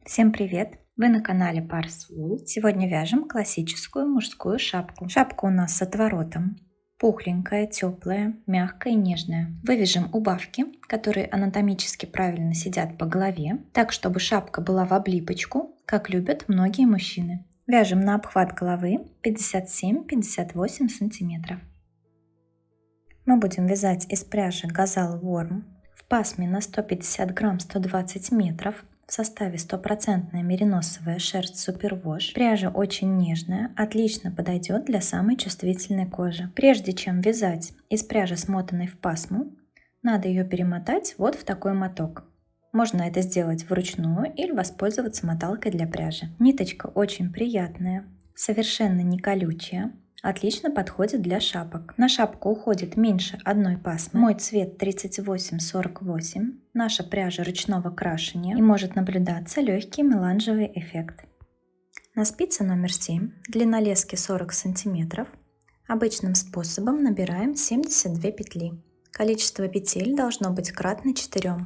Всем привет! Вы на канале Pars Wool. Сегодня вяжем классическую мужскую шапку. Шапка у нас с отворотом. Пухленькая, теплая, мягкая и нежная. Вывяжем убавки, которые анатомически правильно сидят по голове, так чтобы шапка была в облипочку, как любят многие мужчины. Вяжем на обхват головы 57-58 сантиметров. Мы будем вязать из пряжи Gazal Worm в пасме на 150 грамм 120 метров. В составе стопроцентная мериносовая шерсть Супервош. Пряжа очень нежная, отлично подойдет для самой чувствительной кожи. Прежде чем вязать из пряжи, смотанной в пасму, надо ее перемотать вот в такой моток. Можно это сделать вручную или воспользоваться моталкой для пряжи. Ниточка очень приятная, совершенно не колючая. Отлично подходит для шапок. На шапку уходит меньше одной пасмы. Мой цвет 38-48. Наша пряжа ручного крашения и может наблюдаться легкий меланжевый эффект. На спице номер 7, длина лески 40 см. Обычным способом набираем 72 петли. Количество петель должно быть кратно 4.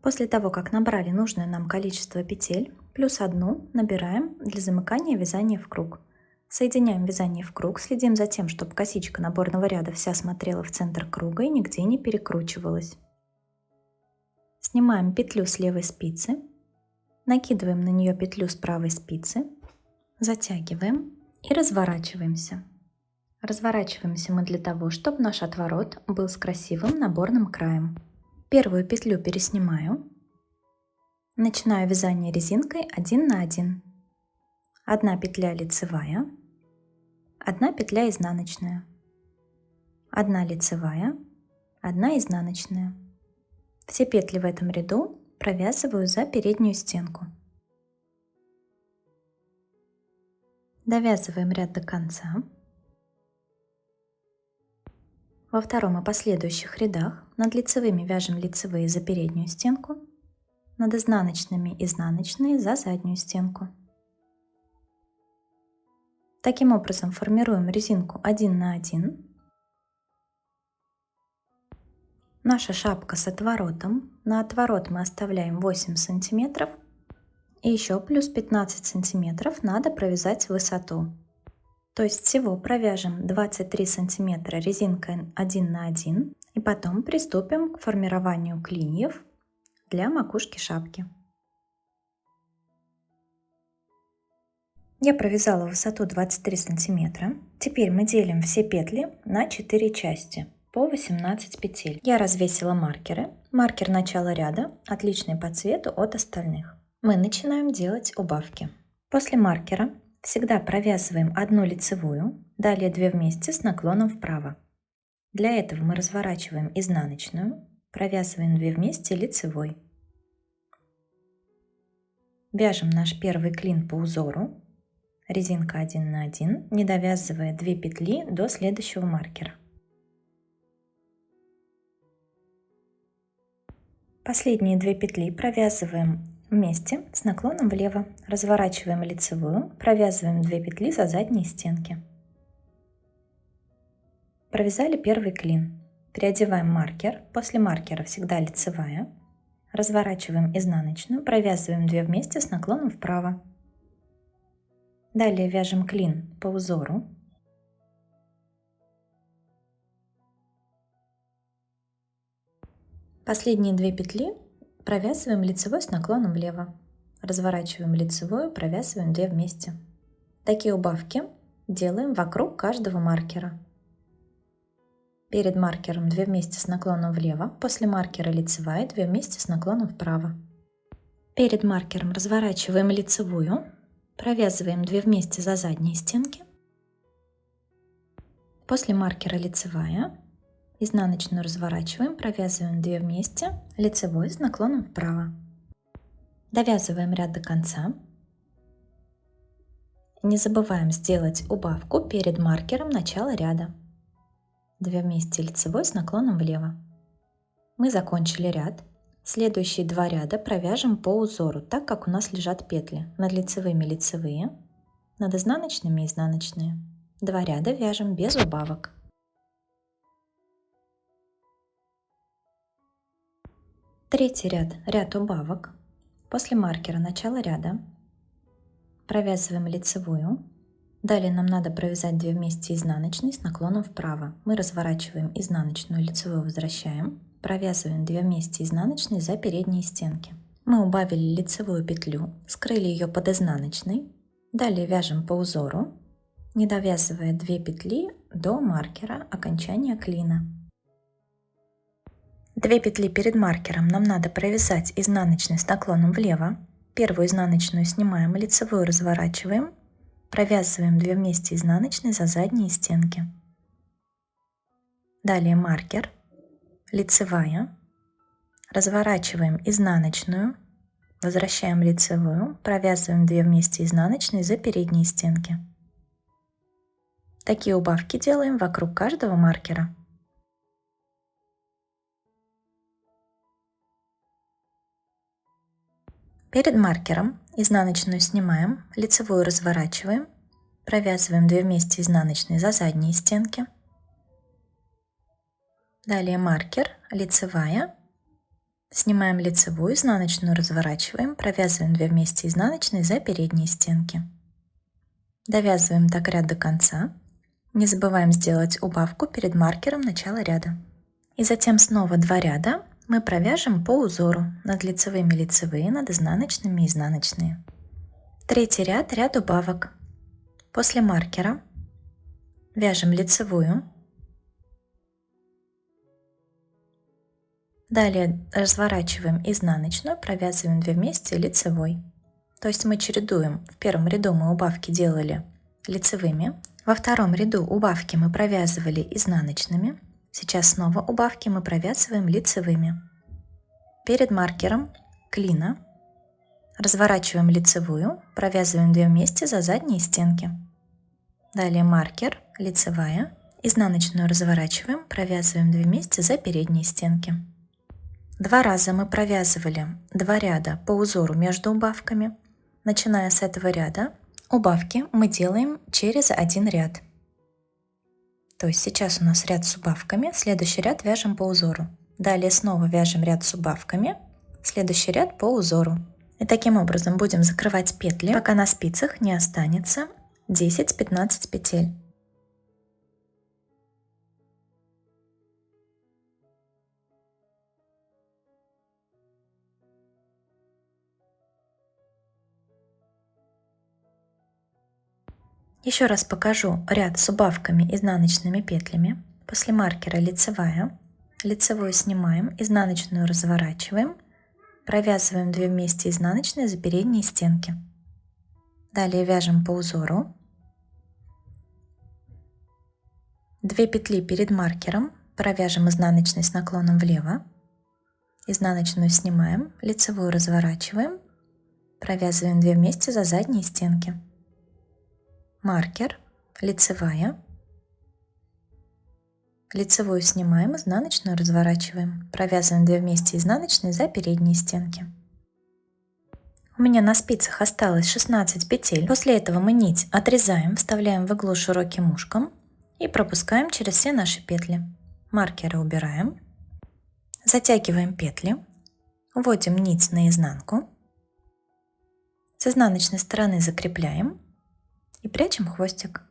После того, как набрали нужное нам количество петель, плюс одну набираем для замыкания вязания в круг. Соединяем вязание в круг, следим за тем, чтобы косичка наборного ряда вся смотрела в центр круга и нигде не перекручивалась. Снимаем петлю с левой спицы, накидываем на нее петлю с правой спицы, затягиваем и разворачиваемся. Разворачиваемся мы для того, чтобы наш отворот был с красивым наборным краем. Первую петлю переснимаю. Начинаю вязание резинкой 1 на 1. 1 петля лицевая, 1 петля изнаночная, 1 лицевая, 1 изнаночная. Все петли в этом ряду провязываю за переднюю стенку. Довязываем ряд до конца. Во втором и последующих рядах над лицевыми вяжем лицевые за переднюю стенку, над изнаночными изнаночные за заднюю стенку. Таким образом формируем резинку 1 на 1. Наша шапка с отворотом. На отворот мы оставляем 8 сантиметров. И еще плюс 15 сантиметров надо провязать в высоту. То есть всего провяжем 23 сантиметра резинкой 1 на 1. И потом приступим к формированию клиньев для макушки шапки. Я провязала высоту 23 сантиметра. Теперь мы делим все петли на 4 части по 18 петель. Я развесила маркеры. Маркер начала ряда отличный по цвету от остальных. Мы начинаем делать убавки. После маркера всегда провязываем 1 лицевую, далее 2 вместе с наклоном вправо. Для этого мы разворачиваем изнаночную, провязываем 2 вместе лицевой. Вяжем наш первый клин по узору. Резинка 1 на 1, не довязывая 2 петли до следующего маркера. Последние 2 петли провязываем вместе с наклоном влево. Разворачиваем лицевую, провязываем 2 петли за задние стенки. Провязали первый клин. Переодеваем маркер. После маркера всегда лицевая. Разворачиваем изнаночную, провязываем 2 вместе с наклоном вправо. Далее вяжем клин по узору. Последние 2 петли провязываем лицевой с наклоном влево. Разворачиваем лицевую, провязываем 2 вместе. Такие убавки делаем вокруг каждого маркера. Перед маркером 2 вместе с наклоном влево, после маркера лицевая, 2 вместе с наклоном вправо. Перед маркером разворачиваем лицевую, провязываем 2 вместе за задние стенки. После маркера лицевая, изнаночную разворачиваем, провязываем 2 вместе, лицевой с наклоном вправо. Довязываем ряд до конца. Не забываем сделать убавку перед маркером начала ряда. 2 вместе лицевой с наклоном влево. Мы закончили ряд. Следующие 2 ряда провяжем по узору, так как у нас лежат петли. Над лицевыми лицевые, над изнаночными изнаночные. 2 ряда вяжем без убавок. Третий ряд – ряд убавок. После маркера начала ряда провязываем лицевую. Далее нам надо провязать 2 вместе изнаночные с наклоном вправо. Мы разворачиваем изнаночную, лицевую возвращаем, провязываем 2 вместе изнаночные за передние стенки. Мы убавили лицевую петлю, скрыли ее под изнаночной. Далее вяжем по узору, не довязывая 2 петли до маркера окончания клина. 2 петли перед маркером нам надо провязать изнаночной с наклоном влево. Первую изнаночную снимаем, лицевую разворачиваем, провязываем 2 вместе изнаночные за задние стенки. Далее маркер, лицевая, разворачиваем изнаночную, возвращаем лицевую, провязываем 2 вместе изнаночные за передние стенки. Такие убавки делаем вокруг каждого маркера. Перед маркером изнаночную снимаем, лицевую разворачиваем, провязываем 2 вместе изнаночные за задние стенки. Далее маркер, лицевая, снимаем лицевую, изнаночную разворачиваем, провязываем 2 вместе изнаночные за передние стенки. Довязываем так ряд до конца. Не забываем сделать убавку перед маркером начала ряда. И затем снова 2 ряда мы провяжем по узору. Над лицевыми лицевые, над изнаночными изнаночные. Третий ряд – ряд убавок. После маркера вяжем лицевую. Далее разворачиваем изнаночную, провязываем 2 вместе лицевой. То есть мы чередуем. В первом ряду мы убавки делали лицевыми. Во втором ряду убавки мы провязывали изнаночными. Сейчас снова убавки мы провязываем лицевыми. Перед маркером клина разворачиваем лицевую, провязываем 2 вместе за задние стенки. Далее маркер, лицевая, изнаночную разворачиваем, провязываем 2 вместе за передние стенки. 2 раза мы провязывали 2 ряда по узору между убавками. Начиная с этого ряда, убавки мы делаем через 1 ряд. То есть сейчас у нас ряд с убавками, следующий ряд вяжем по узору. Далее снова вяжем ряд с убавками, следующий ряд по узору. И таким образом будем закрывать петли, пока на спицах не останется 10-15 петель. Еще раз покажу ряд с убавками изнаночными петлями. После маркера лицевая, лицевую снимаем, изнаночную разворачиваем, провязываем 2 вместе изнаночные за передние стенки. Далее вяжем по узору. 2 петли перед маркером, провяжем изнаночной с наклоном влево, изнаночную снимаем, лицевую разворачиваем, провязываем 2 вместе за задние стенки. Маркер, лицевая, лицевую снимаем, изнаночную разворачиваем, провязываем 2 вместе изнаночные за передние стенки. У меня на спицах осталось 16 петель. После этого мы нить отрезаем, вставляем в иглу широким ушком и пропускаем через все наши петли. Маркеры убираем, затягиваем петли, вводим нить наизнанку, с изнаночной стороны закрепляем и прячем хвостик.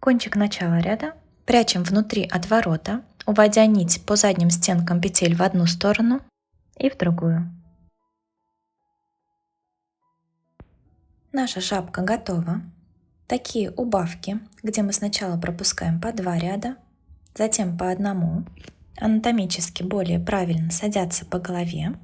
Кончик начала ряда прячем внутри отворота, уводя нить по задним стенкам петель в одну сторону и в другую. Наша шапка готова. Такие убавки, где мы сначала пропускаем по 2 ряда, затем по одному, анатомически более правильно садятся по голове,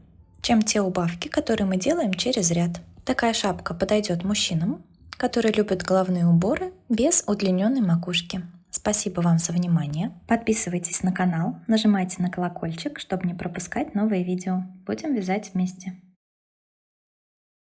чем те убавки, которые мы делаем через ряд. Такая шапка подойдет мужчинам, которые любят головные уборы без удлиненной макушки. Спасибо вам за внимание. Подписывайтесь на канал, нажимайте на колокольчик, чтобы не пропускать новые видео. Будем вязать вместе.